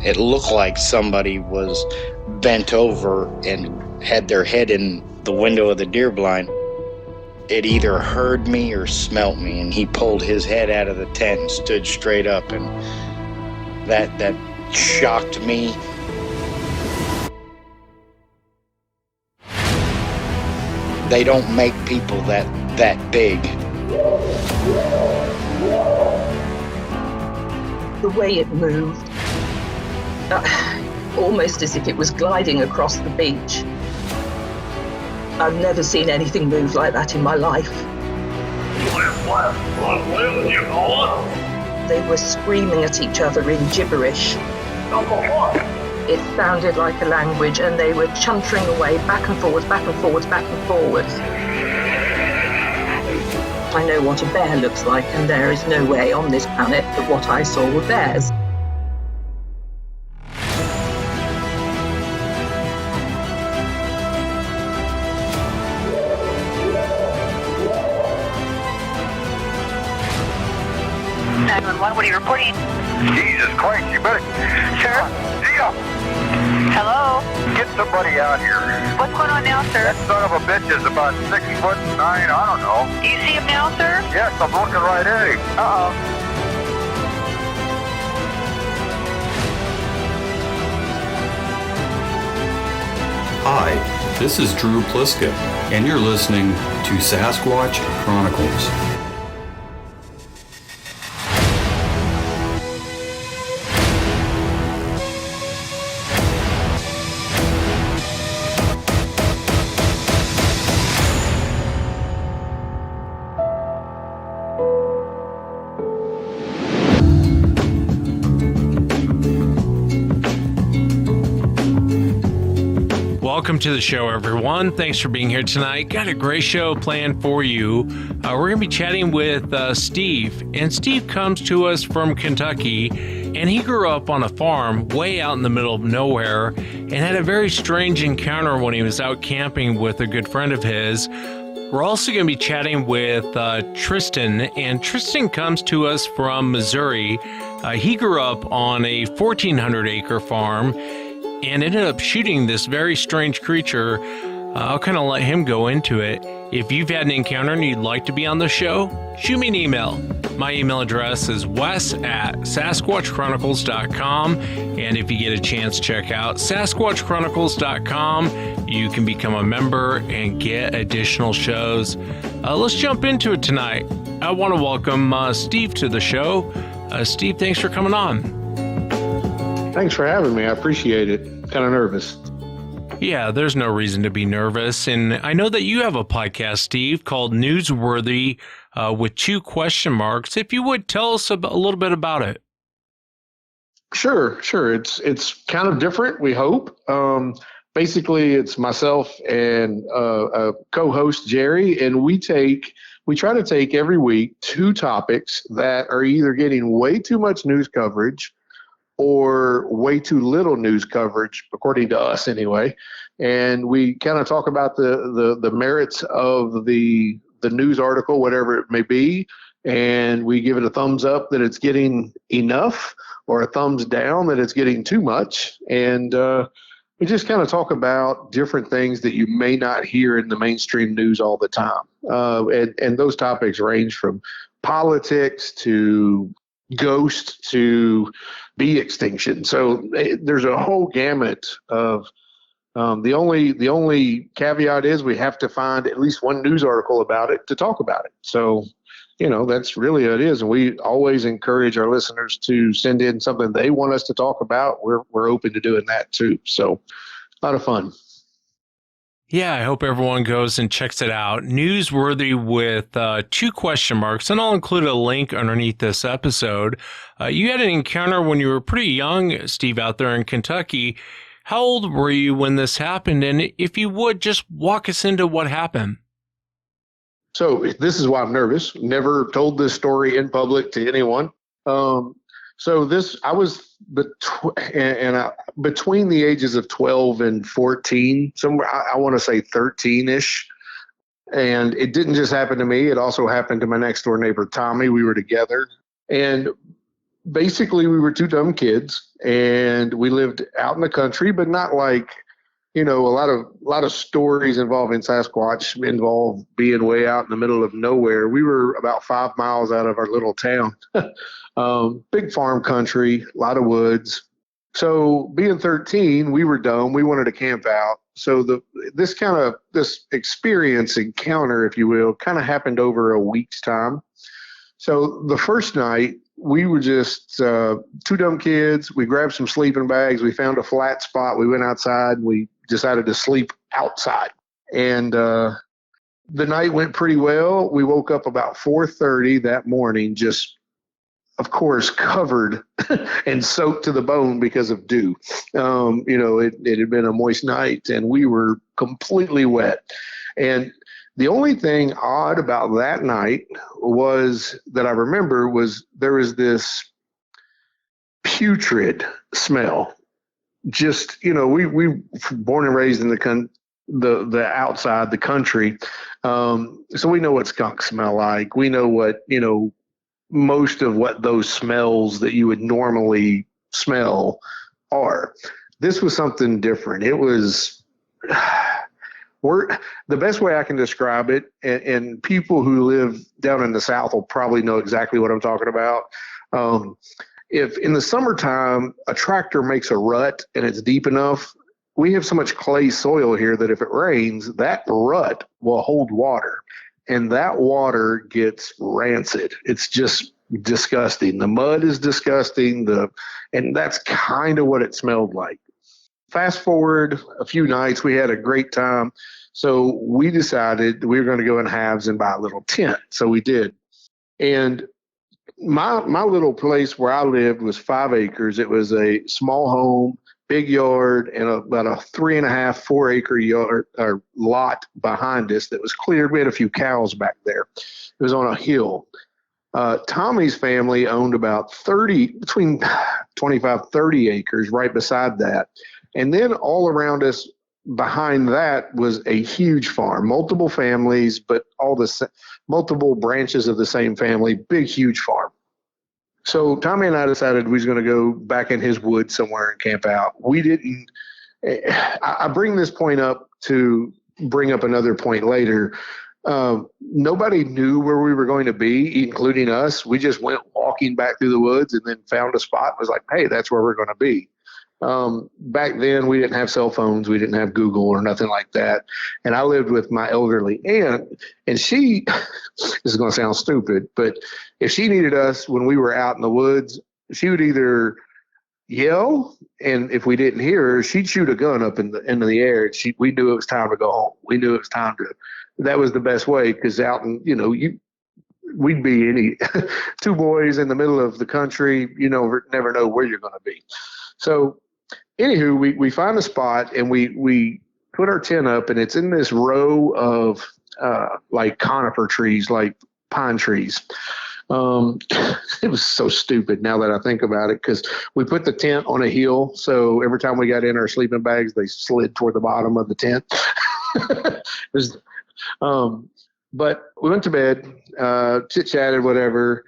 It looked like somebody was bent over and had their head in the window of the deer blind. It either heard me or smelt me, and he pulled his head out of the tent and stood straight up, and that shocked me. They don't make people that big. The way it moved, almost as if it was gliding across the beach. I've never seen anything move like that in my life. They were screaming at each other in gibberish. It sounded like a language, and they were chuntering away back and forwards, back and forwards, back and forwards. I know what a bear looks like, and there is no way on this planet that what I saw were bears. What are you reporting? Jesus Christ, you better... Sir? Zia! Hello? Get somebody out here. What's going on now, sir? That son of a bitch is about 6'9", I don't know. Do you see him now, sir? Yes, I'm looking right at him. Uh-oh. Hi, this is Drew Pliska, and you're listening to Sasquatch Chronicles. Welcome to the show, everyone. Thanks for being here tonight. Got a great show planned for you. We're going to be chatting with Steve, and Steve comes to us from Kentucky, and he grew up on a farm way out in the middle of nowhere and had a very strange encounter when he was out camping with a good friend of his. We're also going to be chatting with Tristian, and Tristian comes to us from Missouri. He grew up on a 1,400-acre farm and ended up shooting this very strange creature. I'll kind of let him go into it. If you've had an encounter and you'd like to be on the show, shoot me an email. My email address is wes@sasquatchchronicles.com, and if you get a chance, check out sasquatchchronicles.com. You can become a member and get additional shows. Let's jump into it tonight. I want to welcome Steve to the show. Steve, thanks for coming on. Thanks for having me. I appreciate it. Kind of nervous. Yeah, there's no reason to be nervous. And I know that you have a podcast, Steve, called Newsworthy with 2 question marks. If you would tell us a little bit about it. Sure. It's kind of different, we hope. Basically, it's myself and a co-host, Jerry, and we try to take every week 2 topics that are either getting way too much news coverage or way too little news coverage, according to us anyway. And we kind of talk about the merits of the news article, whatever it may be, and we give it a thumbs up that it's getting enough or a thumbs down that it's getting too much. And we just kind of talk about different things that you may not hear in the mainstream news all the time. And those topics range from politics to ghost to bee extinction. So there's a whole gamut of the only caveat is we have to find at least one news article about it to talk about it. So, that's really what it is. And we always encourage our listeners to send in something they want us to talk about. We're open to doing that too. So a lot of fun. Yeah, I hope everyone goes and checks it out. Newsworthy with 2 question marks, and I'll include a link underneath this episode. You had an encounter when you were pretty young, Steve, out there in Kentucky. How old were you when this happened? And if you would, just walk us into what happened. So this is why I'm nervous. Never told this story in public to anyone. I was between the ages of 12 and 14, somewhere, I want to say 13-ish. And it didn't just happen to me. It also happened to my next door neighbor, Tommy. We were together. And basically we were two dumb kids, and we lived out in the country, but not like, a lot of stories involving Sasquatch involve being way out in the middle of nowhere. We were about 5 miles out of our little town. Big farm country, a lot of woods. So being 13, we were dumb. We wanted to camp out. So this experience, encounter, if you will, kind of happened over a week's time. So the first night, we were just two dumb kids. We grabbed some sleeping bags. We found a flat spot. We went outside. We decided to sleep outside. And the night went pretty well. We woke up about 4:30 that morning, just, of course, covered and soaked to the bone because of dew. It had been a moist night, and we were completely wet. And the only thing odd about that night that I remember was there was this putrid smell. Just, we born and raised in the outside, the country. So we know what skunks smell like. We know what, most of what those smells that you would normally smell are. This was something different. It was, the best way I can describe it, and people who live down in the South will probably know exactly what I'm talking about. If in the summertime a tractor makes a rut and it's deep enough, we have so much clay soil here that if it rains, that rut will hold water, and that water gets rancid. It's just disgusting. The mud is disgusting. And that's kind of what it smelled like. Fast forward a few nights, we had a great time. So we decided we were going to go in halves and buy a little tent. So we did. And my little place where I lived was 5 acres. It was a small home, big yard, and about a 3.5, 4 acre yard or lot behind us that was cleared. We had a few cows back there. It was on a hill. Tommy's family owned about between 25, 30 acres right beside that. And then all around us behind that was a huge farm, multiple families, but all the multiple branches of the same family, big, huge farm. So Tommy and I decided we was going to go back in his woods somewhere and camp out. We didn't. I bring this point up to bring up another point later. Nobody knew where we were going to be, including us. We just went walking back through the woods and then found a spot and was like, hey, that's where we're going to be. Back then, we didn't have cell phones. We didn't have Google or nothing like that. And I lived with my elderly aunt, and she, this is going to sound stupid, but if she needed us when we were out in the woods, she would either yell, and if we didn't hear her, she'd shoot a gun up into the air. We knew it was time to go home. We knew it was time to. That was the best way, because out in, we'd be two boys in the middle of the country. Never know where you're going to be. So, anywho, we find a spot and we put our tent up, and it's in this row of like conifer trees, like pine trees. It was so stupid now that I think about it, because we put the tent on a hill, so every time we got in our sleeping bags, they slid toward the bottom of the tent. But we went to bed, chit-chatted, whatever.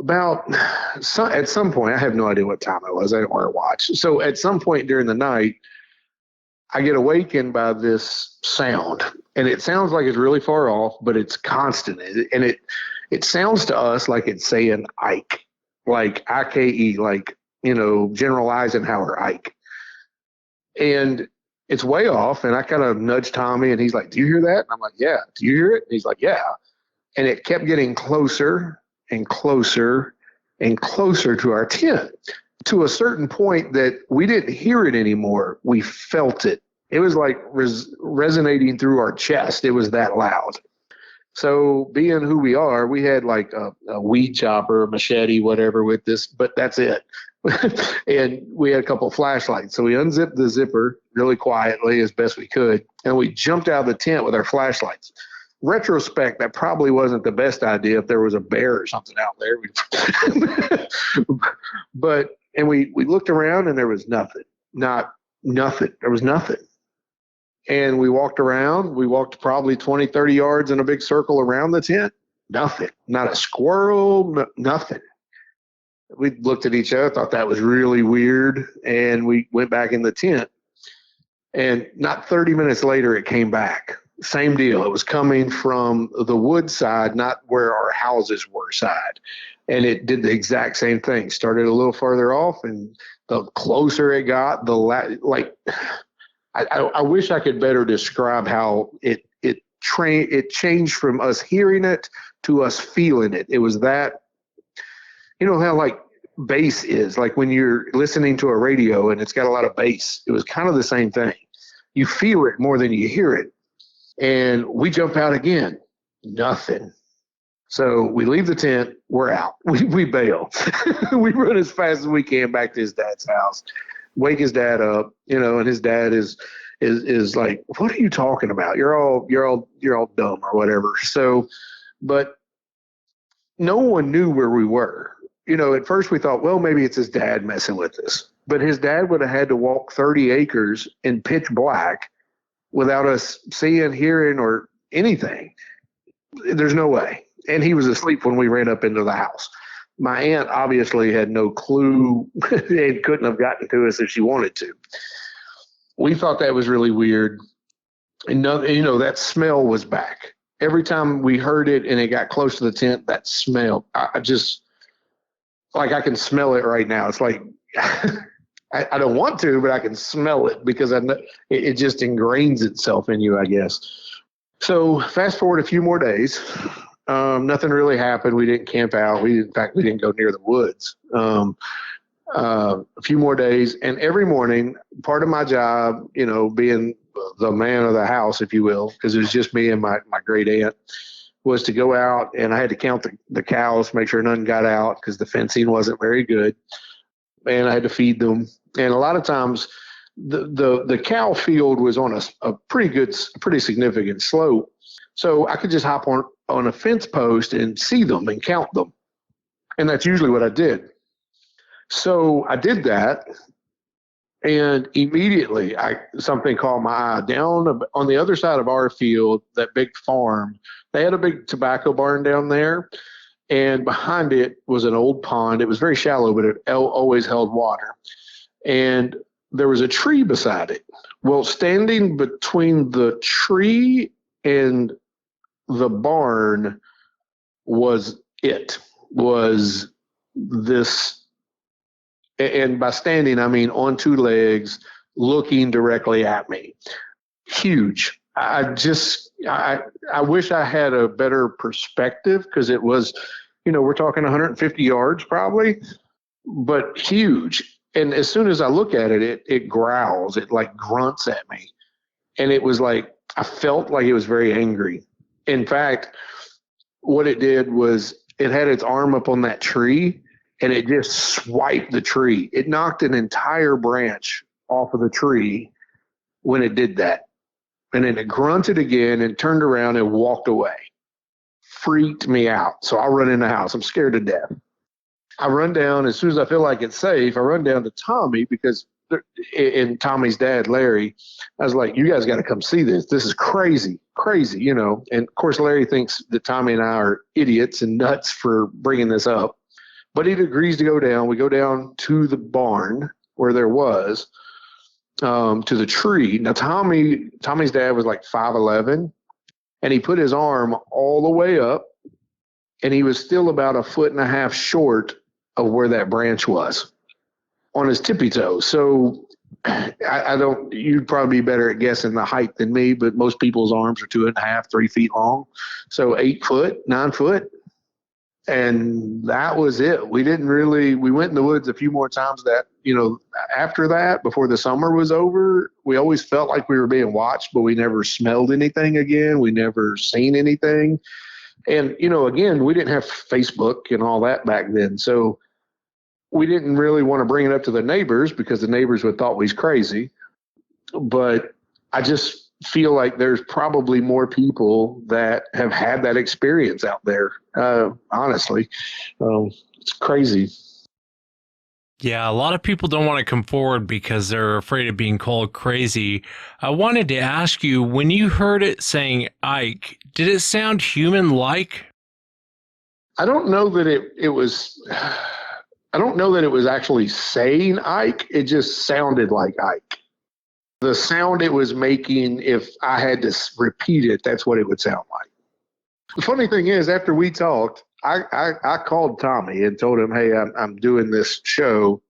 At some point, I have no idea what time it was. I don't wear a watch. So at some point during the night, I get awakened by this sound, and it sounds like it's really far off, but it's constant. And it sounds to us like it's saying Ike, like I-K-E, like, General Eisenhower Ike. And it's way off, and I kind of nudged Tommy, and he's like, do you hear that? And I'm like, yeah. Do you hear it? And he's like, yeah. And it kept getting closer and closer and closer to our tent, to a certain point that we didn't hear it anymore. We felt it. It was like resonating through our chest. It was that loud. So being who we are, we had like a weed chopper, a machete, whatever with this, but that's it. And we had a couple of flashlights. So we unzipped the zipper really quietly as best we could, and we jumped out of the tent with our flashlights. Retrospect, that probably wasn't the best idea if there was a bear or something out there. And we looked around, and there was nothing. Nothing. There was nothing. And we walked around. We walked probably 20, 30 yards in a big circle around the tent. Nothing. Not a squirrel, nothing. We looked at each other, thought that was really weird, and we went back in the tent. And not 30 minutes later, it came back. Same deal. It was coming from the wood side, not where our houses were side. And it did the exact same thing. Started a little further off, and the closer it got, I wish I could better describe how it changed from us hearing it to us feeling it. It was that, you know how like bass is, like when you're listening to a radio and it's got a lot of bass. It was kind of the same thing. You feel it more than you hear it. And we jump out again. Nothing. So we leave the tent. We're out. We bail. We run as fast as we can back to his dad's house. Wake his dad up, and his dad is like, "What are you talking about? You're all dumb or whatever." So, but no one knew where we were. At first we thought, well, maybe it's his dad messing with us. But his dad would have had to walk 30 acres in pitch black without us seeing, hearing, or anything. There's no way. And he was asleep when we ran up into the house. My aunt obviously had no clue and couldn't have gotten to us if she wanted to. We thought that was really weird. And that smell was back. Every time we heard it and it got close to the tent, that smell, I just, like I can smell it right now. It's like, I don't want to, but I can smell it because I know it just ingrains itself in you, I guess. So fast forward a few more days. Nothing really happened. We didn't camp out. In fact, we didn't go near the woods. A few more days. And every morning, part of my job, being the man of the house, if you will, because it was just me and my great aunt, was to go out, and I had to count the cows, make sure none got out because the fencing wasn't very good. And I had to feed them. And a lot of times the cow field was on a pretty significant slope. So I could just hop on a fence post and see them and count them. And that's usually what I did. So I did that. And immediately something caught my eye. Down on the other side of our field, that big farm, they had a big tobacco barn down there. And behind it was an old pond. It was very shallow, but it always held water. And there was a tree beside it. Well, standing between the tree and the barn was this, and by standing, I mean on two legs, looking directly at me. Huge. I wish I had a better perspective because it was, we're talking 150 yards probably, but huge. And as soon as I look at it, it growls, it like grunts at me. And it was like, I felt like it was very angry. In fact, what it did was it had its arm up on that tree and it just swiped the tree. It knocked an entire branch off of the tree when it did that. And then it grunted again and turned around and walked away. Freaked me out. So I run in the house. I'm scared to death. I run down, as soon as I feel like it's safe, I run down to Tommy and Tommy's dad, Larry. I was like, you guys got to come see this. This is crazy, And of course, Larry thinks that Tommy and I are idiots and nuts for bringing this up. But he agrees to go down. We go down to the barn where there was, to the tree. Now, Tommy's dad was like 5'11", and he put his arm all the way up, and he was still about 1.5 feet short of where that branch was on his tippy toes. So you'd probably be better at guessing the height than me, but most people's arms are 2.5, 3 feet long. So 8 foot, 9 foot. And that was it. We went in the woods a few more times after that, before the summer was over. We always felt like we were being watched, but we never smelled anything again. We never seen anything. And, again, we didn't have Facebook and all that back then. So we didn't really want to bring it up to the neighbors because the neighbors would thought we was crazy. But I just feel like there's probably more people that have had that experience out there. Honestly, it's crazy. Yeah, a lot of people don't want to come forward because they're afraid of being called crazy. I wanted to ask you, when you heard it saying Ike, did it sound human-like? I don't know that it was. I don't know that it was actually saying Ike. It just sounded like Ike. The sound it was making, if I had to repeat it, that's what it would sound like. The funny thing is, after we talked, I called Tommy and told him, hey, I'm doing this show,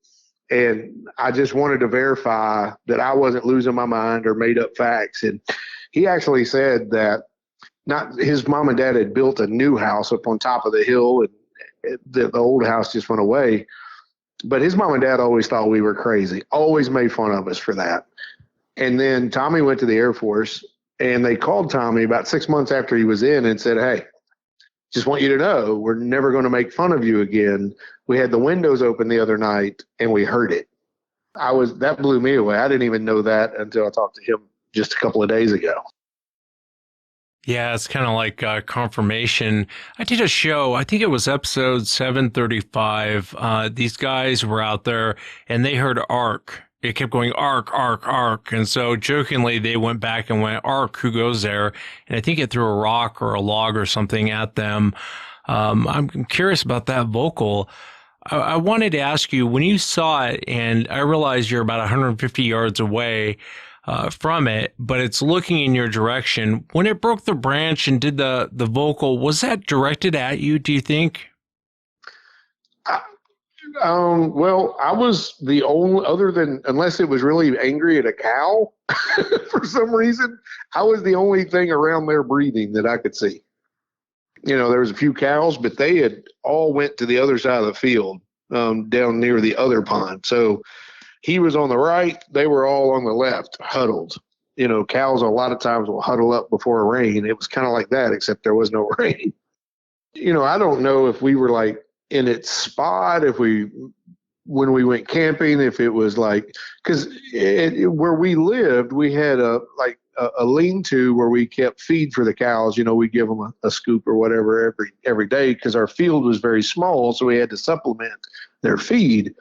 and I just wanted to verify that I wasn't losing my mind or made up facts. And he actually said that his mom and dad had built a new house up on top of the hill, and the old house just went away. But his mom and dad always thought we were crazy, always made fun of us for that. And then Tommy went to the Air Force, and they called Tommy about 6 months after he was in and said, hey, just want you to know, we're never going to make fun of you again. We had the windows open the other night, and we heard it. That blew me away. I didn't even know that until I talked to him just a couple of days ago. Yeah, it's kind of like confirmation. I did a show, I think it was episode 735. These guys were out there, and they heard Ark. It kept going, Ark, Ark, Ark. And so jokingly, they went back and went, Ark, who goes there? And I think it threw a rock or a log or something at them. I'm curious about that vocal. I wanted to ask you, when you saw it, and I realize you're about 150 yards away from it, but it's looking in your direction. When it broke the branch and did the vocal, was that directed at you, do you think? Well, I was the only, unless it was really angry at a cow for some reason, I was the only thing around there breathing that I could see. There was a few cows, but they had all went to the other side of the field, down near the other pond. So he was on the right, they were all on the left, huddled. Cows a lot of times will huddle up before a rain. It was kind of like that, except there was no rain. I don't know if we were like in its spot, when we went camping, if it was like, because where we lived, we had a lean-to where we kept feed for the cows. We give them a scoop or whatever every day, because our field was very small, so we had to supplement their feed.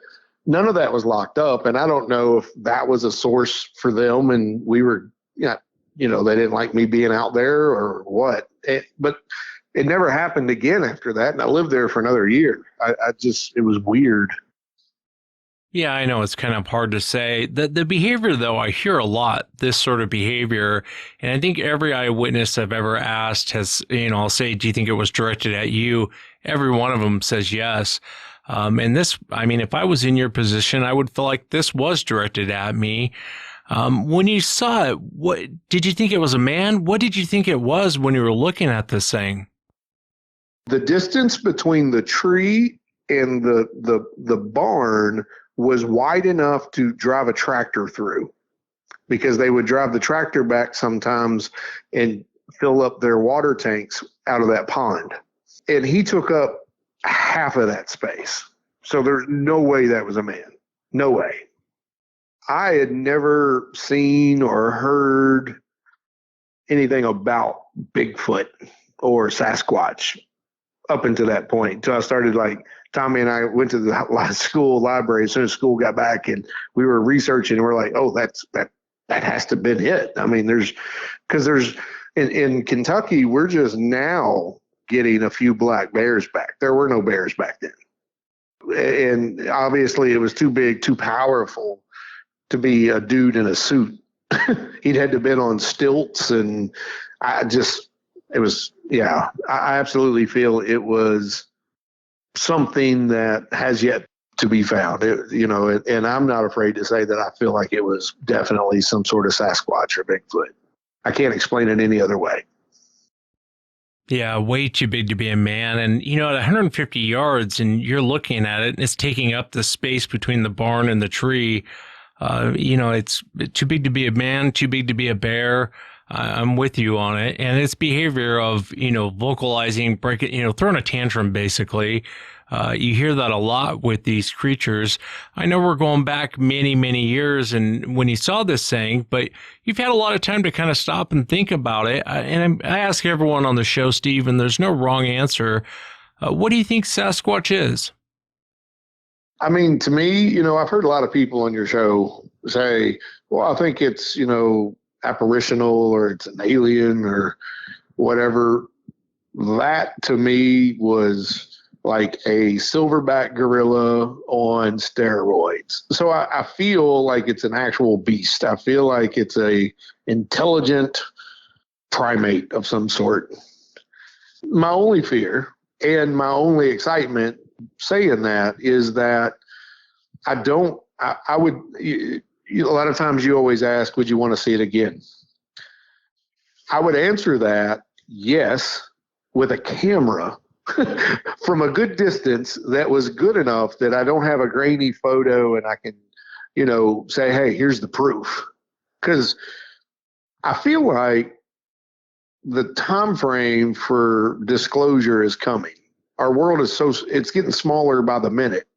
None of that was locked up, and I don't know if that was a source for them, and we were, they didn't like me being out there or what. But it never happened again after that, and I lived there for another year. It was weird. Yeah, I know it's kind of hard to say. The behavior, though, I hear a lot, this sort of behavior. And I think every eyewitness I've ever asked has, I'll say, do you think it was directed at you? Every one of them says yes. And this, if I was in your position, I would feel like this was directed at me. When you saw it, what did you think it was a man? What did you think it was when you were looking at this thing? The distance between the tree and the barn was wide enough to drive a tractor through, because they would drive the tractor back sometimes and fill up their water tanks out of that pond. And he took up half of that space. So there's no way that was a man. No way. I had never seen or heard anything about Bigfoot or Sasquatch up until that point. Until I started, Tommy and I went to the school library as soon as school got back, and we were researching, and we're like, oh, that has to have been it. There's in Kentucky, we're just now getting a few black bears back. There were no bears back then. And obviously it was too big, too powerful to be a dude in a suit. He'd had to have been on stilts, and I absolutely feel it was something that has yet to be found. And I'm not afraid to say that I feel like it was definitely some sort of Sasquatch or Bigfoot. I can't explain it any other way. Yeah, way too big to be a man. And, at 150 yards, and you're looking at it, and it's taking up the space between the barn and the tree. It's too big to be a man, too big to be a bear. I'm with you on it. And its behavior of, vocalizing, breaking, throwing a tantrum, basically. You hear that a lot with these creatures. I know we're going back many, many years, and when you saw this thing, but you've had a lot of time to kind of stop and think about it. And I ask everyone on the show, Steve, and there's no wrong answer. What do you think Sasquatch is? To me, I've heard a lot of people on your show say, well, I think it's, apparitional, or it's an alien or whatever. That to me was like a silverback gorilla on steroids. So I feel like it's an actual beast. I feel like it's a intelligent primate of some sort. My only fear and my only excitement saying that is that I would, a lot of times you always ask, would you want to see it again? I would answer that yes, with a camera from a good distance that was good enough that I don't have a grainy photo and I can, say, hey, here's the proof. Because I feel like the time frame for disclosure is coming. Our world is it's getting smaller by the minute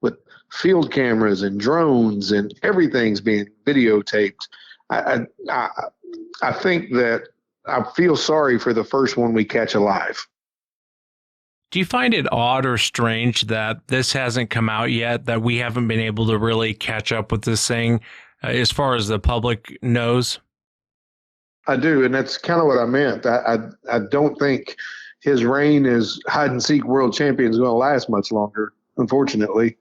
with field cameras and drones and everything's being videotaped. I think that I feel sorry for the first one we catch alive. Do you find it odd or strange that this hasn't come out yet, that we haven't been able to really catch up with this thing as far as the public knows? I do, and that's kind of what I meant. I don't think his reign as hide-and-seek world champion is going to last much longer, unfortunately.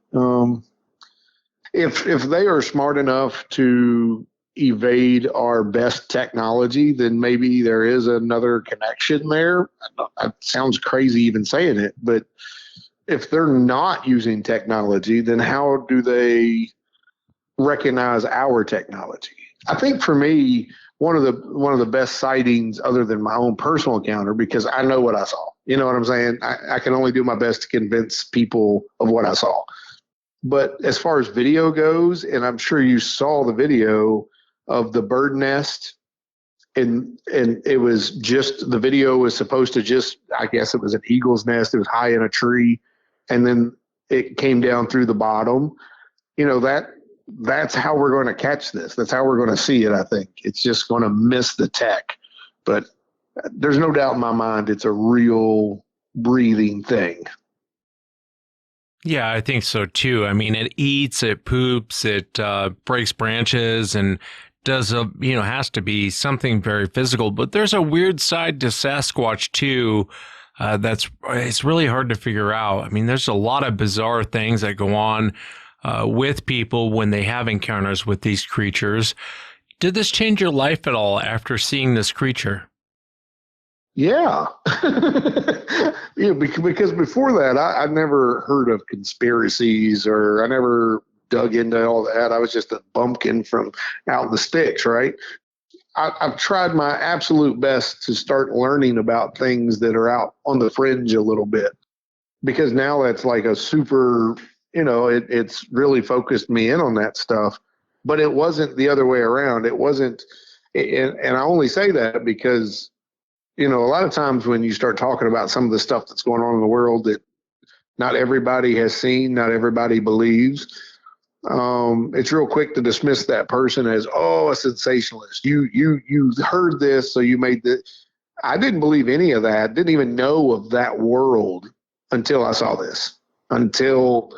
If they are smart enough to evade our best technology, then maybe there is another connection there. It sounds crazy even saying it, but if they're not using technology, then how do they recognize our technology? I think for me, one of the best sightings, other than my own personal encounter, because I know what I saw. You know what I'm saying? I can only do my best to convince people of what I saw. But as far as video goes, and I'm sure you saw the video of the bird nest, and it was just, the video was supposed to just, I guess it was an eagle's nest. It was high in a tree, and then it came down through the bottom. That's how we're going to catch this. That's how we're going to see it, I think. It's just going to miss the tech. But there's no doubt in my mind it's a real breathing thing. Yeah, I think so too. I mean, it eats, it poops, it breaks branches, and does has to be something very physical. But there's a weird side to Sasquatch too. It's really hard to figure out. I mean, there's a lot of bizarre things that go on with people when they have encounters with these creatures. Did this change your life at all after seeing this creature? Yeah. Because before that, I never heard of conspiracies, or I never dug into all that. I was just a bumpkin from out in the sticks, right? I've tried my absolute best to start learning about things that are out on the fringe a little bit, because now that's like a super, it's really focused me in on that stuff. But it wasn't the other way around. It wasn't, and I only say that because, a lot of times when you start talking about some of the stuff that's going on in the world that not everybody has seen, not everybody believes, it's real quick to dismiss that person as, a sensationalist. You heard this, so you made this. I didn't believe any of that. Didn't even know of that world until I saw this, until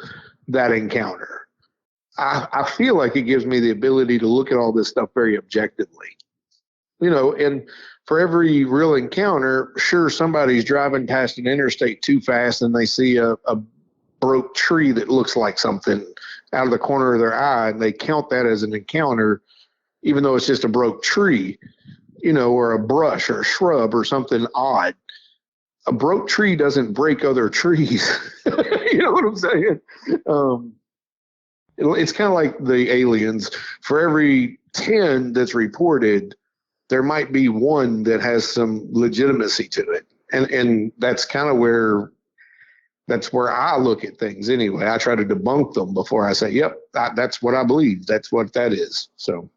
that encounter. I feel like it gives me the ability to look at all this stuff very objectively. And for every real encounter, sure, somebody's driving past an interstate too fast and they see a broke tree that looks like something out of the corner of their eye, and they count that as an encounter, even though it's just a broke tree, or a brush or a shrub or something odd. A broke tree doesn't break other trees. You know what I'm saying? It's kind of like the aliens. For every 10 that's reported, there might be one that has some legitimacy to it. And that's kind of where I look at things anyway. I try to debunk them before I say, yep, that's what I believe. That's what that is. So.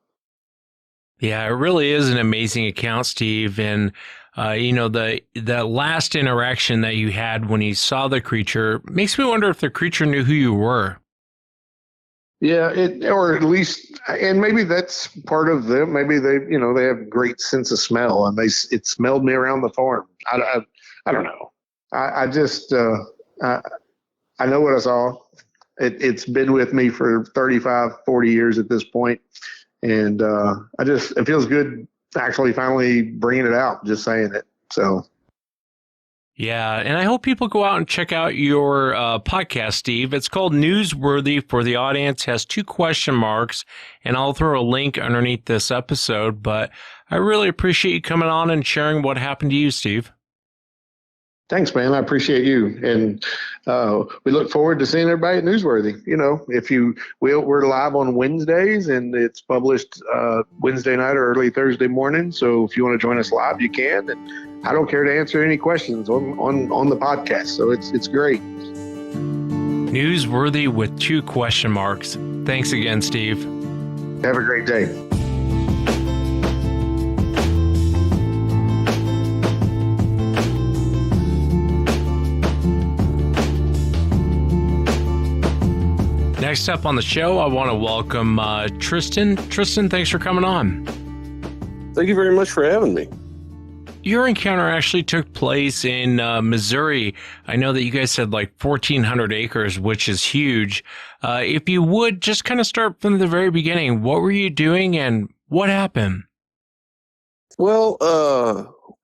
Yeah, it really is an amazing account, Steve. And, the last interaction that you had when you saw the creature makes me wonder if the creature knew who you were. Yeah, or at least, and maybe that's part of them. Maybe they have great sense of smell, and it smelled me around the farm. I don't know. I just, I know what I saw. It's been with me for 35, 40 years at this point. And it feels good actually finally bringing it out, just saying it. So. Yeah, and I hope people go out and check out your podcast, Steve. It's called Newsworthy for the Audience, has 2 question marks, and I'll throw a link underneath this episode. But I really appreciate you coming on and sharing what happened to you, Steve. Thanks, man. I appreciate you, and we look forward to seeing everybody at Newsworthy. You know, we're live on Wednesdays, and it's published Wednesday night or early Thursday morning. So if you want to join us live, you can. And I don't care to answer any questions on the podcast. So it's great. Newsworthy with 2 question marks. Thanks again, Steve. Have a great day. Next up on the show, I want to welcome Tristian. Tristian, thanks for coming on. Thank you very much for having me. Your encounter actually took place in Missouri. I know that you guys had like 1,400 acres, which is huge. If you would, just kind of start from the very beginning. What were you doing and what happened? Well,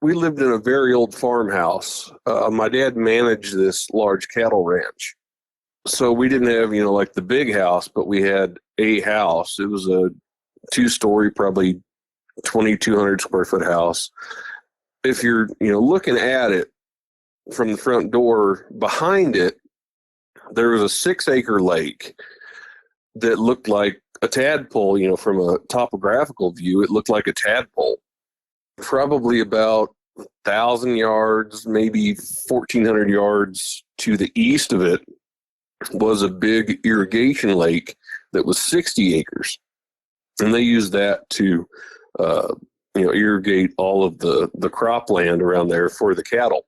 we lived in a very old farmhouse. My dad managed this large cattle ranch. So we didn't have, like the big house, but we had a house. It was a 2-story, probably 2,200 square foot house. If you're, looking at it from the front door, behind it, there was a 6-acre lake that looked like a tadpole, from a topographical view, it looked like a tadpole. Probably about 1,000 yards, maybe 1,400 yards to the east of it was a big irrigation lake that was 60 acres. And they used that to, irrigate all of the cropland around there for the cattle.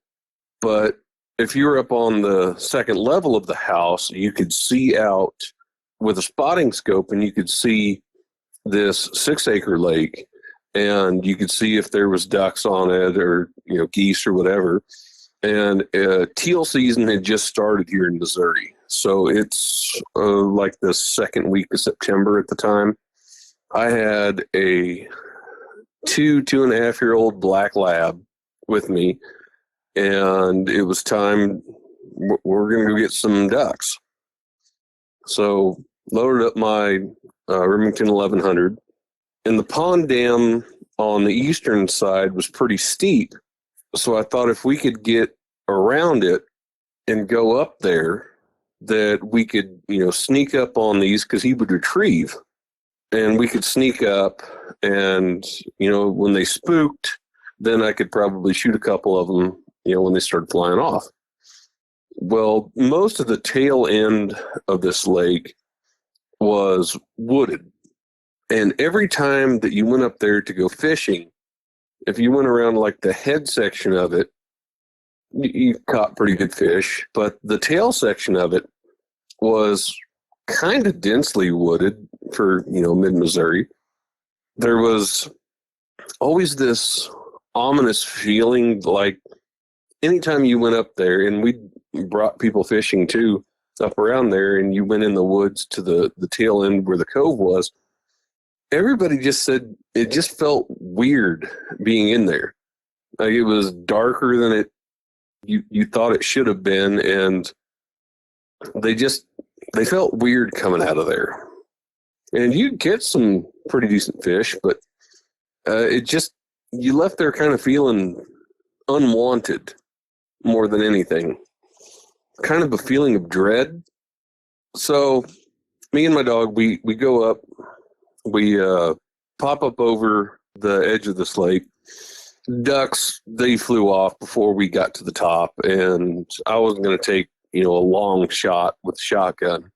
But if you were up on the second level of the house, you could see out with a spotting scope and you could see this 6-acre lake, and you could see if there was ducks on it or, geese or whatever. And teal season had just started here in Missouri. So it's like the second week of September at the time. I had a 2.5-year-old black lab with me, and it was time, we're going to go get some ducks. So loaded up my Remington 1100, and the pond dam on the eastern side was pretty steep. So I thought if we could get around it and go up there, that we could, sneak up on these, because he would retrieve. And we could sneak up and, when they spooked, then I could probably shoot a couple of them, when they started flying off. Well, most of the tail end of this lake was wooded. And every time that you went up there to go fishing, if you went around like the head section of it, you caught pretty good fish. But the tail section of it was kind of densely wooded for, mid-Missouri. There was always this ominous feeling, like anytime you went up there, and we brought people fishing too up around there, and you went in the woods to the tail end where the cove was, everybody just said it just felt weird being in there. Like it was darker than you thought it should have been, and they felt weird coming out of there. And you'd get some pretty decent fish, but you left there kind of feeling unwanted more than anything. Kind of a feeling of dread. So me and my dog, we go up, we pop up over the edge of this lake. Ducks, they flew off before we got to the top, and I wasn't going to take, a long shot with a shotgun.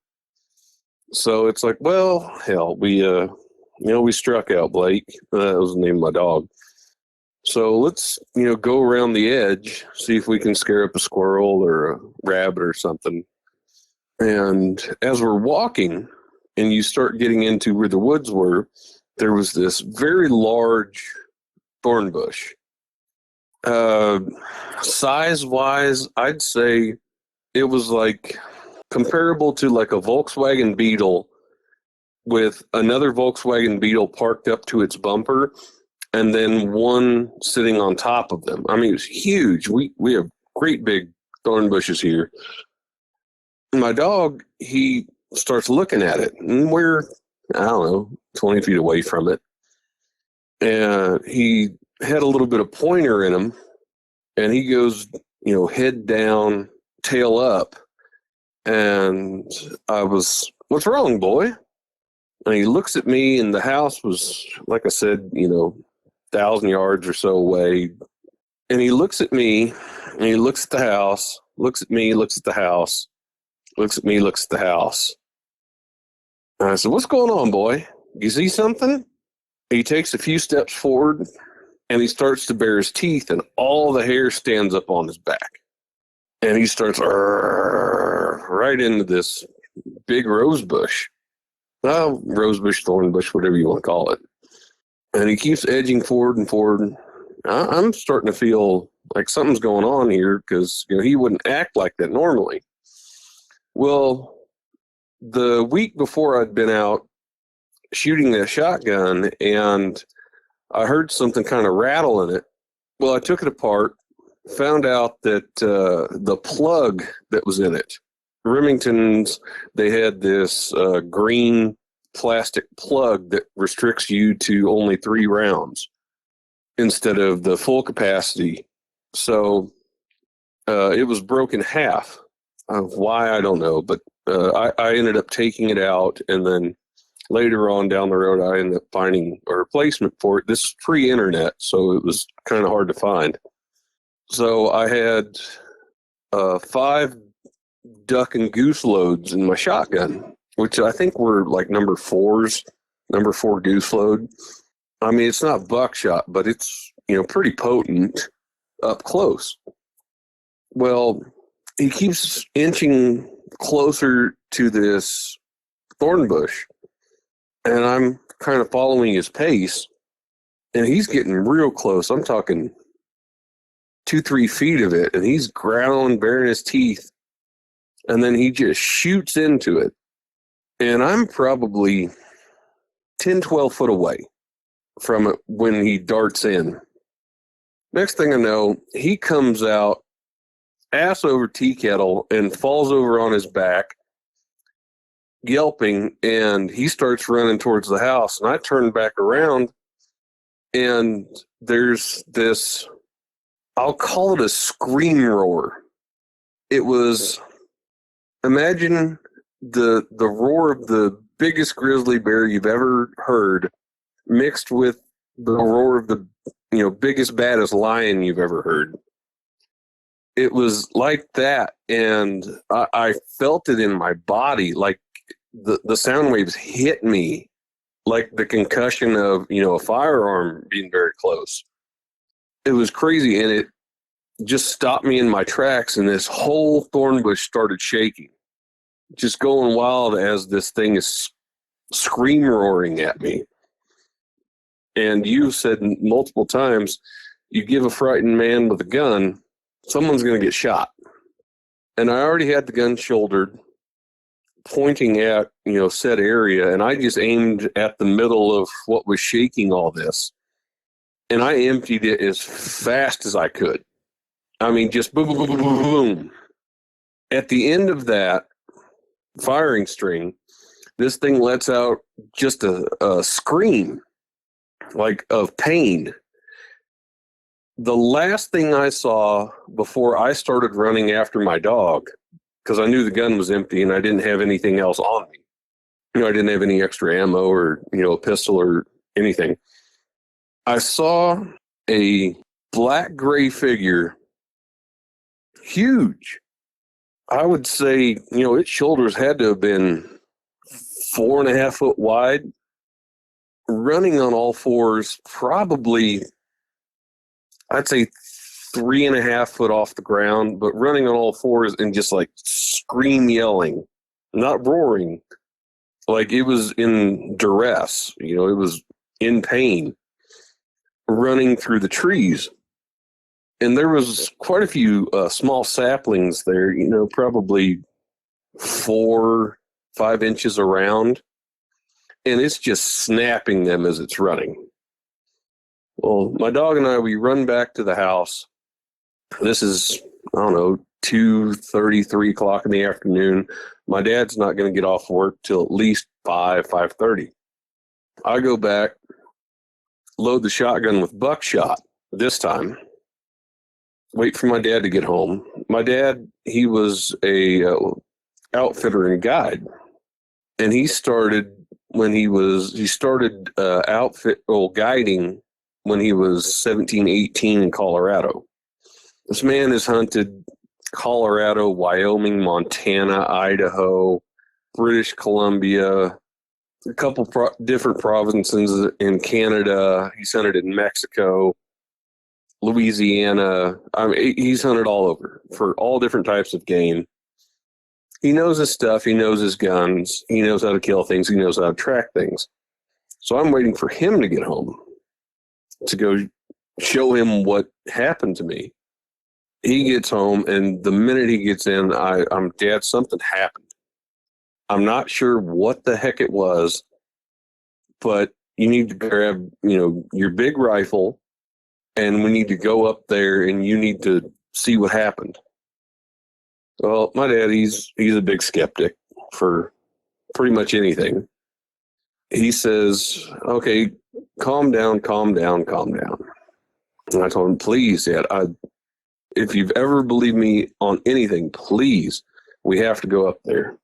So it's like, well, hell, we struck out Blake. That was the name of my dog. So let's, go around the edge, see if we can scare up a squirrel or a rabbit or something. And as we're walking and you start getting into where the woods were, there was this very large thorn bush. Size-wise, I'd say it was like comparable to like a Volkswagen Beetle with another Volkswagen Beetle parked up to its bumper and then one sitting on top of them. I mean, it was huge. We have great big thorn bushes here. My dog, he starts looking at it, and we're, I don't know, 20 feet away from it. And he had a little bit of pointer in him, and he goes, head down, tail up. And I was, "What's wrong, boy?" And he looks at me, and the house was, like I said, 1,000 yards or so away. And he looks at me, and he looks at the house, looks at me, looks at the house, looks at me, looks at the house. And I said, "What's going on, boy? You see something?" He takes a few steps forward, and he starts to bare his teeth, and all the hair stands up on his back. And he starts right into this big rose bush. Well, rose bush, thorn bush, whatever you want to call it. And he keeps edging forward and forward. I'm starting to feel like something's going on here because he wouldn't act like that normally. Well, the week before I'd been out shooting that shotgun, and I heard something kind of rattle in it. Well, I took it apart, found out that the plug that was in it, Remington's, they had this green plastic plug that restricts you to only 3 rounds instead of the full capacity. So it was broken half. Why, I don't know, but I ended up taking it out, and then later on down the road, I ended up finding a replacement for it. This is pre-internet, so it was kind of hard to find. So I had 5 duck and goose loads in my shotgun, which I think were like number 4 goose load. I mean, it's not buckshot, but it's, pretty potent up close. Well, he keeps inching closer to this thorn bush, and I'm kind of following his pace, and he's getting real close. I'm talking 2-3 feet of it, and he's growling, baring his teeth, and then he just shoots into it. And I'm probably 10-12 foot away from it when he darts in. Next thing I know, he comes out ass over tea kettle and falls over on his back, yelping, and he starts running towards the house. And I turn back around, and there's this, I'll call it a scream roar. It was, imagine the roar of the biggest grizzly bear you've ever heard mixed with the roar of the biggest, baddest lion you've ever heard. It was like that, and I felt it in my body, like the sound waves hit me like the concussion of a firearm being very close. It was crazy, and it just stopped me in my tracks, and this whole thorn bush started shaking, just going wild as this thing is scream roaring at me. And you said multiple times, you give a frightened man with a gun, someone's going to get shot. And I already had the gun shouldered, pointing at said area, and I just aimed at the middle of what was shaking all this, and I emptied it as fast as I could. I mean, just boom, boom, boom, boom, boom. At the end of that firing string, this thing lets out just a scream, like of pain. The last thing I saw before I started running after my dog, because I knew the gun was empty and I didn't have anything else on me. I didn't have any extra ammo or, a pistol or anything. I saw a black-gray figure, huge. I would say, its shoulders had to have been 4.5 foot wide, running on all fours, probably, I'd say 3.5 foot off the ground, but running on all fours and just like scream yelling, not roaring, like it was in duress, it was in pain, running through the trees. And there was quite a few small saplings there, probably 4-5 inches around, and it's just snapping them as it's running. Well, my dog and I, we run back to the house. This is I don't know, 2:30, 3 o'clock in the afternoon. My dad's not going to get off work till at least 5:30. I go back, load the shotgun with buckshot this time. Wait for my dad to get home. My dad, he was a outfitter and guide, and he started guiding when he was 17, 18 in Colorado. This man has hunted Colorado, Wyoming, Montana, Idaho, British Columbia, a couple different provinces in Canada. He's hunted in Mexico, Louisiana. I mean, he's hunted all over for all different types of game. He knows his stuff. He knows his guns. He knows how to kill things. He knows how to track things. So I'm waiting for him to get home to go show him what happened to me. He gets home, and the minute he gets in, I'm, Dad, something happened. I'm not sure what the heck it was, but you need to grab, your big rifle, and we need to go up there, and you need to see what happened. Well, my dad, he's a big skeptic for pretty much anything. He says, okay, calm down. And I told him, please, Dad, if you've ever believed me on anything, please, we have to go up there.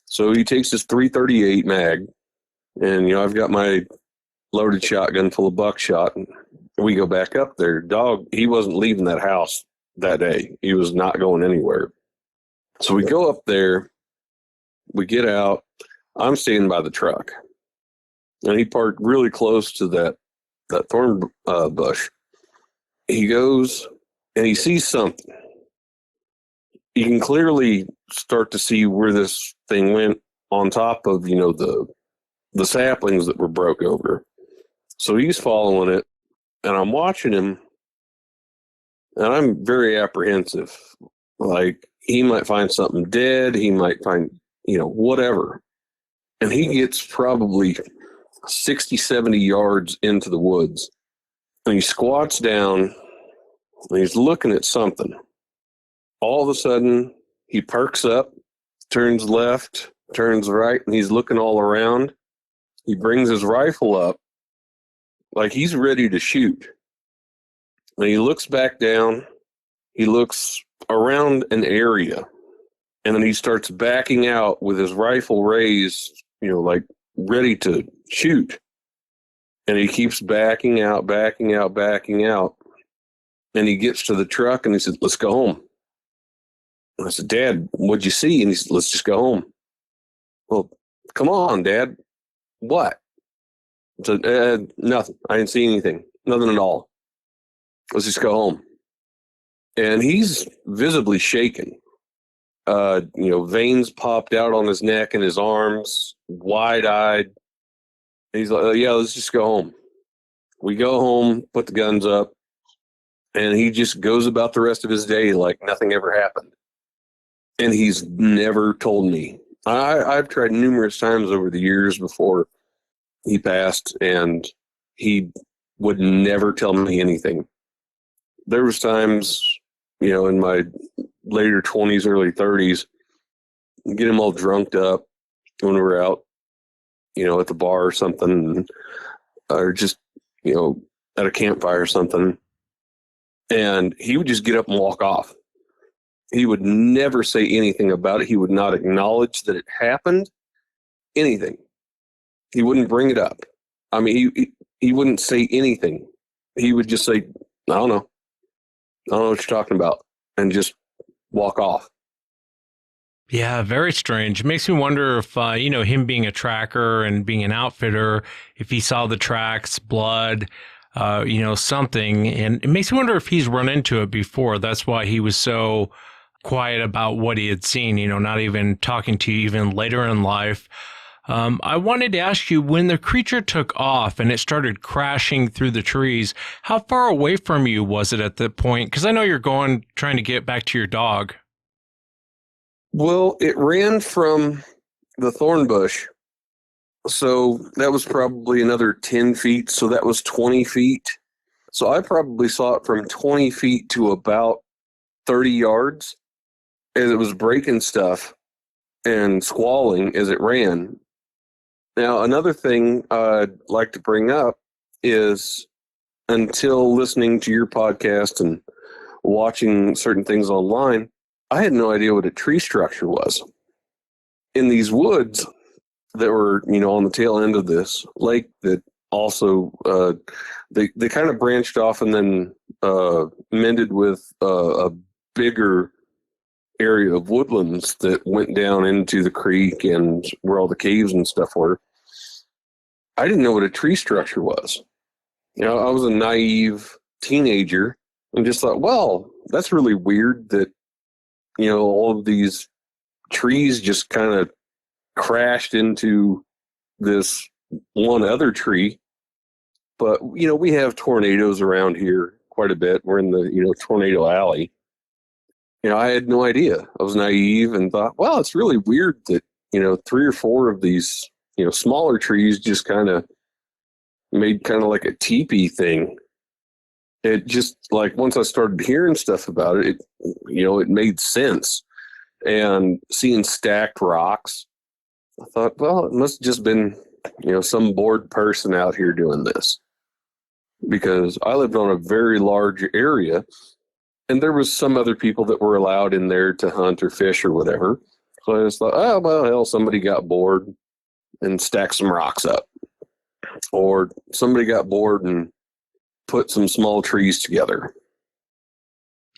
So he takes his .338 mag, and, I've got my loaded shotgun full of buckshot, and we go back up there. Dog, he wasn't leaving that house that day. He was not going anywhere. So we go up there, we get out. I'm standing by the truck, and he parked really close to that thorn bush. He goes, and he sees something. You can clearly start to see where this thing went on top of, the saplings that were broke over. So he's following it, and I'm watching him, and I'm very apprehensive. Like, he might find something dead. He might find, whatever. And he gets probably 60, 70 yards into the woods, and he squats down, and he's looking at something. All of a sudden, he perks up, turns left, turns right, and he's looking all around. He brings his rifle up like he's ready to shoot. And he looks back down. He looks around an area, and then he starts backing out with his rifle raised, like ready to shoot. And he keeps backing out. And he gets to the truck, and he said, let's go home. And I said, Dad, what'd you see? And he said, let's just go home. Well, come on, Dad. What? I said, nothing. I didn't see anything. Nothing at all. Let's just go home. And he's visibly shaken. Veins popped out on his neck and his arms, wide-eyed. And he's like, yeah, let's just go home. We go home, put the guns up, and he just goes about the rest of his day like nothing ever happened. And he's never told me. I've tried numerous times over the years before he passed, and he would never tell me anything. There was times, in my later 20s, early 30s, get him all drunked up when we were out, at the bar or something, or just, at a campfire or something. And he would just get up and walk off. He would never say anything about it. He would not acknowledge that it happened. Anything. He wouldn't bring it up. I mean, he wouldn't say anything. He would just say, I don't know what you're talking about, and just walk off. Yeah, very strange. It makes me wonder if, him being a tracker and being an outfitter, if he saw the tracks, blood, something. And it makes me wonder if he's run into it before. That's why he was so quiet about what he had seen, not even talking to you even later in life. I wanted to ask you, when the creature took off and it started crashing through the trees, how far away from you was it at that point? Because I know you're trying to get back to your dog. Well, it ran from the thorn bush. So that was probably another 10 feet. So that was 20 feet. So I probably saw it from 20 feet to about 30 yards as it was breaking stuff and squalling as it ran. Now, another thing I'd like to bring up is, until listening to your podcast and watching certain things online, I had no idea what a tree structure was. In these woods that were, on the tail end of this lake, that also they kind of branched off and then mended with a bigger area of woodlands that went down into the creek and where all the caves and stuff were. I didn't know what a tree structure was. I was a naive teenager and just thought, well, that's really weird that, all of these trees just kind of crashed into this one other tree. But, we have tornadoes around here quite a bit. We're in the, tornado alley. I had no idea. I was naive and thought, well, it's really weird that, 3 or 4 of these, smaller trees just kind of made kind of like a teepee thing. It just, like, once I started hearing stuff about it, it made sense. And seeing stacked rocks, I thought, well, it must have just been, some bored person out here doing this. Because I lived on a very large area, and there was some other people that were allowed in there to hunt or fish or whatever. So I just thought, oh, well, hell, somebody got bored and stacked some rocks up. Or somebody got bored and put some small trees together.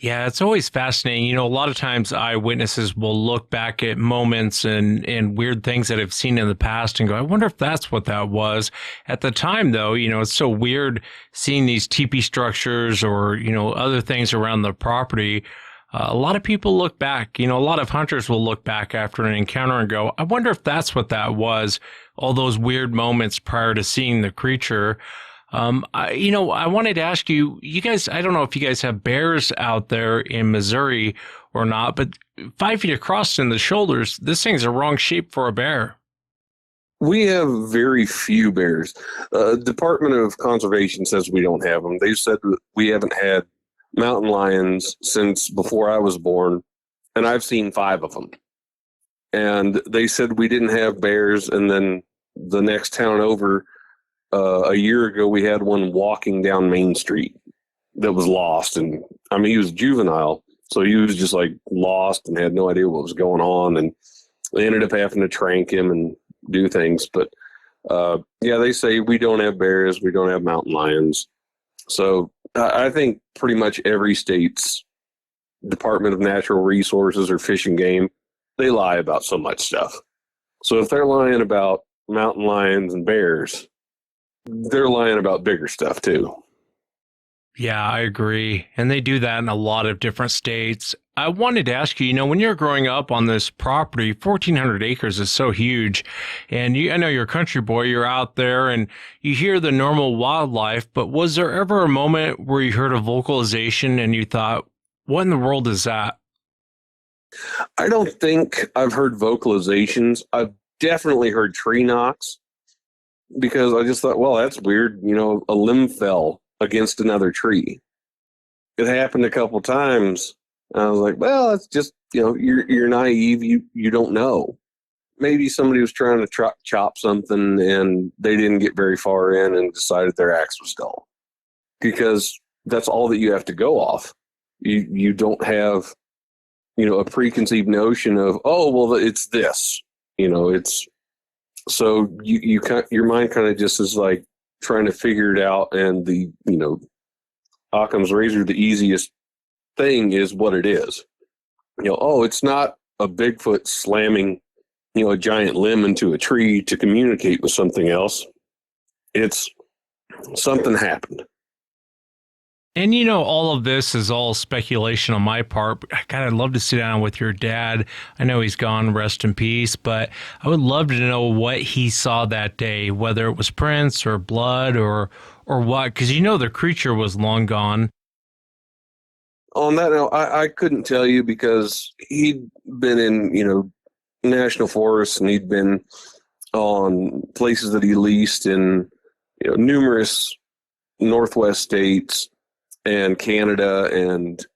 Yeah, it's always fascinating. A lot of times eyewitnesses will look back at moments and weird things that I've seen in the past and go, I wonder if that's what that was. At the time, though, it's so weird seeing these teepee structures or, other things around the property. A lot of people look back. A lot of hunters will look back after an encounter and go, I wonder if that's what that was. All those weird moments prior to seeing the creature. I wanted to ask you guys, I don't know if you guys have bears out there in Missouri or not, but 5 feet across in the shoulders, this thing's a wrong shape for a bear. We have very few bears. Department of Conservation says we don't have them. They've said that we haven't had mountain lions since before I was born, and I've seen 5 of them. And they said we didn't have bears, and then the next town over, a year ago, we had one walking down Main Street that was lost. And he was juvenile, so he was just like lost and had no idea what was going on. And they ended up having to trank him and do things. But they say we don't have bears, we don't have mountain lions. So I think pretty much every state's Department of Natural Resources or Fish and Game, they lie about so much stuff. So if they're lying about mountain lions and bears, they're lying about bigger stuff too. Yeah, I agree. And they do that in a lot of different states. I wanted to ask you, when you're growing up on this property, 1,400 acres is so huge. And I know you're a country boy, you're out there and you hear the normal wildlife, but was there ever a moment where you heard a vocalization and you thought, what in the world is that? I don't think I've heard vocalizations. I've definitely heard tree knocks. Because I just thought, well, that's weird. A limb fell against another tree. It happened a couple times. And I was like, well, it's just, you're naive. You don't know. Maybe somebody was trying to chop something and they didn't get very far in and decided their axe was dull. Because that's all that you have to go off. You don't have, a preconceived notion of, oh, well, it's this. It's. So your mind kind of just is like trying to figure it out, and the Occam's razor, the easiest thing is what it is. It's not a Bigfoot slamming a giant limb into a tree to communicate with something else. It's something happened. And all of this is all speculation on my part. God, I'd love to sit down with your dad. I know he's gone, rest in peace, but I would love to know what he saw that day, whether it was prints or blood or what, because the creature was long gone. On that note, I couldn't tell you because he'd been in, national forests, and he'd been on places that he leased in, numerous Northwest states and Canada, and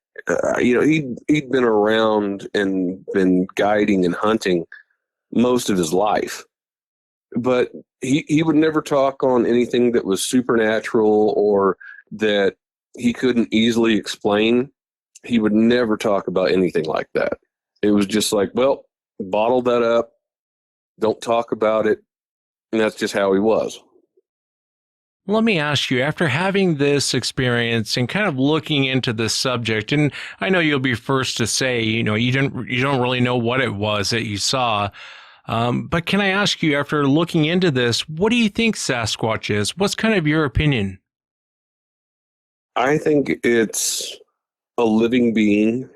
he'd been around and been guiding and hunting most of his life, but he would never talk on anything that was supernatural or that he couldn't easily explain. He would never talk about anything like that. It was just like, well, bottle that up, don't talk about it, and that's just how he was. Let me ask you, after having this experience and kind of looking into this subject, and I know you'll be first to say, you don't really know what it was that you saw, but can I ask you, after looking into this, what do you think Sasquatch is? What's kind of your opinion? I think it's a living being,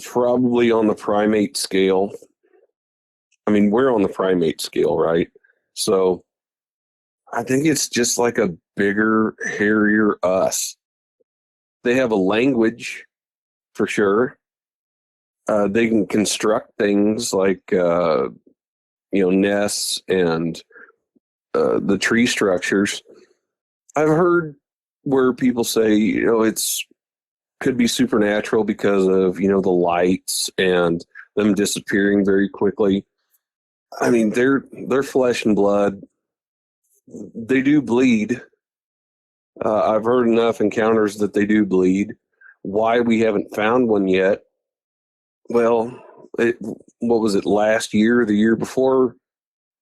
probably on the primate scale. I mean, we're on the primate scale, right? So I think it's just like a bigger, hairier us. They have a language, for sure. They can construct things like, nests and the tree structures. I've heard where people say, it's could be supernatural because of, the lights and them disappearing very quickly. I mean, they're flesh and blood. They do bleed. I've heard enough encounters that they do bleed. Why we haven't found one yet? Well, what was it, last year, the year before,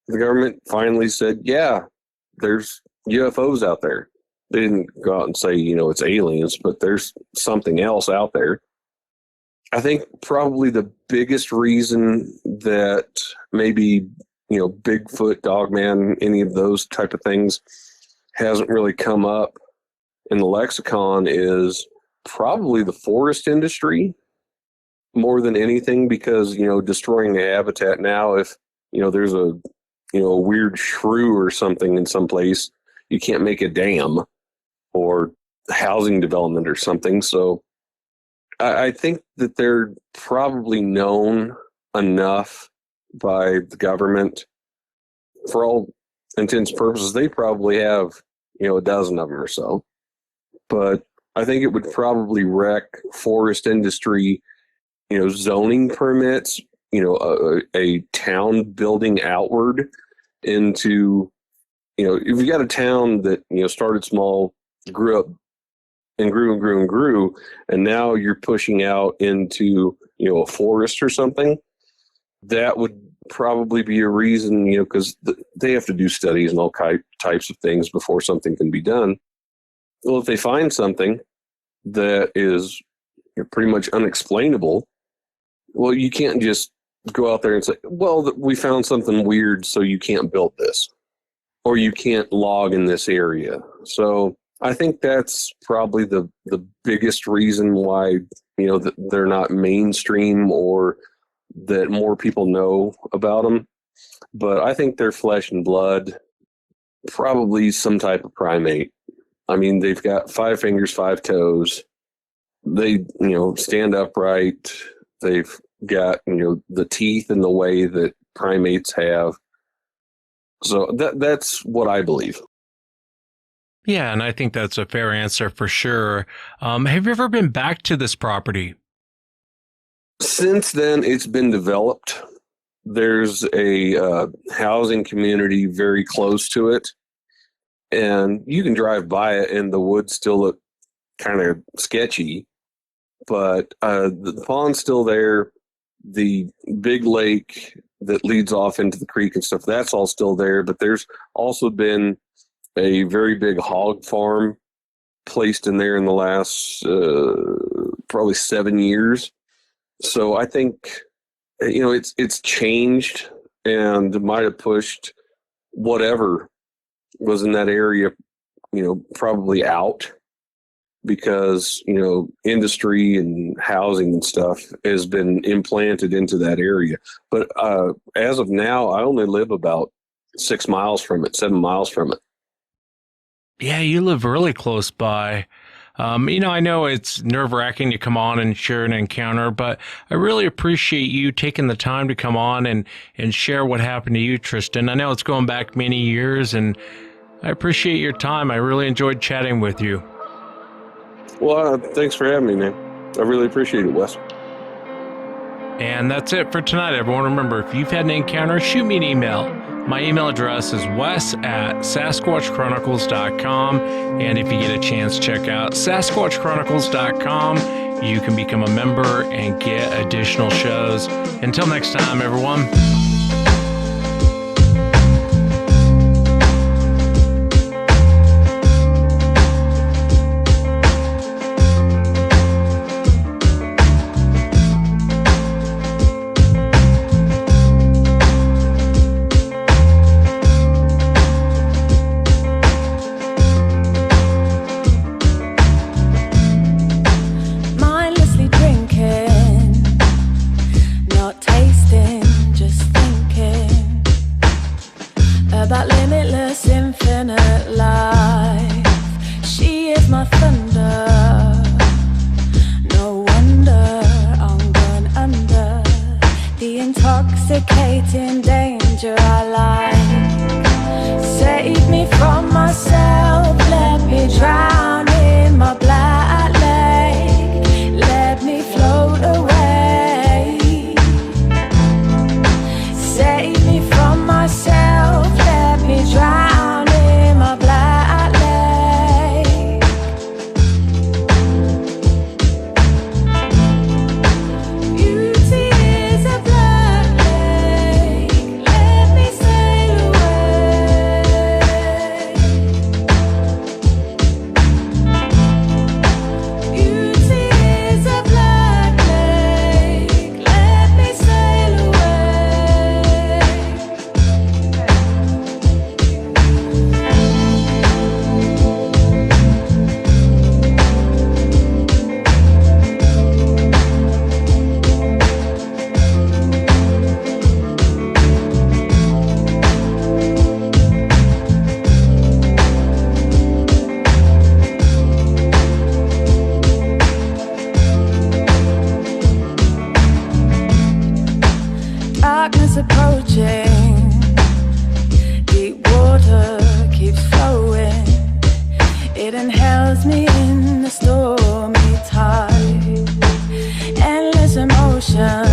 the government finally said, yeah, there's UFOs out there. They didn't go out and say, it's aliens, but there's something else out there. I think probably the biggest reason that maybe, Bigfoot, Dogman, any of those type of things hasn't really come up in the lexicon is probably the forest industry more than anything, because, destroying the habitat now, if, there's a weird shrew or something in some place, you can't make a dam or housing development or something. So I think that they're probably known enough by the government. For all intents and purposes, they probably have, a dozen of them or so. But I think it would probably wreck forest industry, zoning permits, a town building outward into, if you got a town that, started small, grew up and grew and grew and grew, and now you're pushing out into, a forest or something, that would probably be a reason, because they have to do studies and all types of things before something can be done. Well, if they find something that is pretty much unexplainable, well, you can't just go out there and say, well, we found something weird, so you can't build this, or you can't log in this area. So I think that's probably the biggest reason why, that they're not mainstream or that more people know about them. But I think they're flesh and blood, probably some type of primate. I mean, they've got 5 fingers, 5 toes. They, stand upright. They've got, the teeth in the way that primates have. So that's what I believe. Yeah, and I think that's a fair answer for sure. Have you ever been back to this property? Since then, it's been developed. There's a housing community very close to it, and you can drive by it, and the woods still look kind of sketchy, but the pond's still there. The big lake that leads off into the creek and stuff, that's all still there, but there's also been a very big hog farm placed in there in the last probably 7 years. So I think, it's changed and might have pushed whatever was in that area, probably out, because, industry and housing and stuff has been implanted into that area. But as of now, I only live about 6 miles from it, 7 miles from it. Yeah, you live really close by. I know it's nerve-wracking to come on and share an encounter, but I really appreciate you taking the time to come on and share what happened to you, Tristian. I know it's going back many years, and I appreciate your time. I really enjoyed chatting with you. Well, thanks for having me, man. I really appreciate it, Wes. And that's it for tonight, everyone. Remember, if you've had an encounter, shoot me an email. My email address is wes@sasquatchchronicles.com. And if you get a chance, check out sasquatchchronicles.com. You can become a member and get additional shows. Until next time, everyone. About limitless infinite life. She is my thunder. No wonder I'm gone under the intoxicating danger I like. Save me from myself, let me drown in my black lake. Let me float away. Save me from myself, let me drown in my black lake. Beauty is a black lake, let me sail away. Beauty is a black lake, let me sail away. Darkness approaching, deep water keeps flowing. It inhales me in the stormy tide. Endless emotion,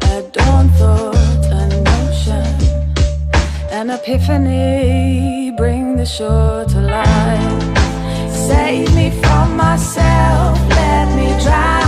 a dawn thought, a notion, an epiphany, bring the shore to life. Save me from myself, let me drown